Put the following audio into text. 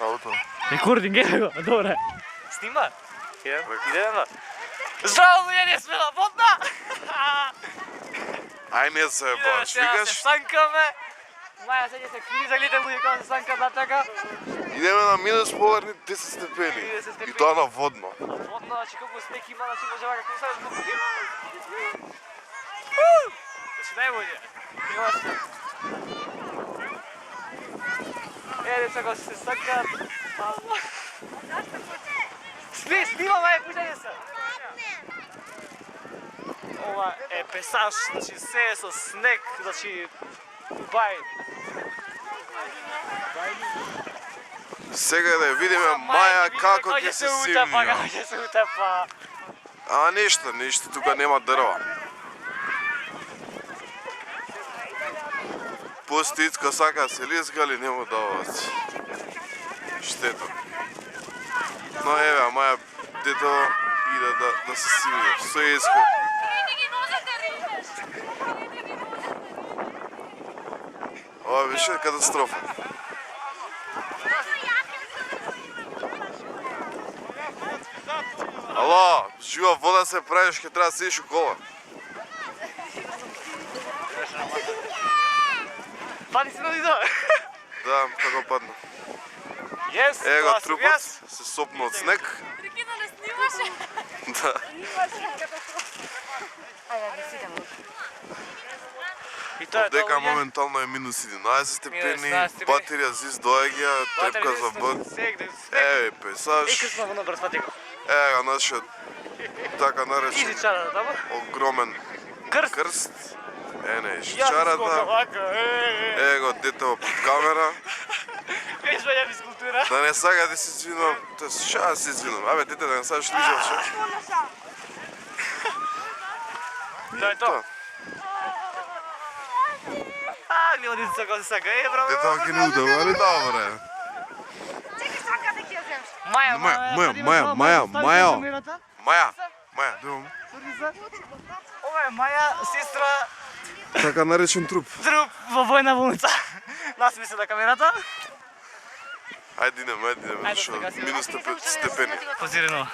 Auto. Рекординг, evo ga, dobro je. Snima? Idemo. Zdravo, nije sme na vodna! Aj ne se baš, Idemo vidiš? se sankame. Maja, sad je se kriza, gledajte ljudi kao se sanka zataka. Idemo na minus polarni 10 stepeni. 30 stepeni. I to na vodno. Vodno, znači kako sneg ima, znači može ovako kako sad zbog... Znači najbolje. Ima se. Kako se sanka. Snima, Maja, puštanje se. Ova je pesaž, znači sve je sa sneg, znači u bajni. Сега да видим Маја како ќе се симнија. Kako će se utapa. А ништо, тука нема дрва. Постицка сака се лескали, нема даваат. Штета. Но еве, Маја дето иде да се симнија. Со иска. Ова беше катастрофа. Ало, жива вода се правиш, ќе треба да седиш у кола. Пади се нади това. Да, како падна. Yes, Ево това го съм трупот, аз. се сопна од снег. Прикина не снимаше. Да. Ајде, да сидемо. И тоа е Дека тоа. моментално е минус 11 степени, 11 степени. батерија зис доаѓа, трепка за бот. Еве, песаш. И крсно во брз патико. Ево го нашиот така наречен Иди чарата тамо. огромен Крст. крст. Не, Јас чарата. вака. Ево го детево под камера. Виж бе, ја физкултура. Да не сага да се извинувам, тоест ша да се извинувам. Абе, дете да не сагаш лижавше. Тоа е тоа. Гледа децата како се сака. Браво. Детево ќе не удава, али добре. Чекай, сака да ќе ја земеш. Маја, дојам. Ова е Маја, сестра, Така наречен труп. труп во војна болница. Насми се на камерата. Ајде идеме, Ајде, што сега си. минус степени. Позирано.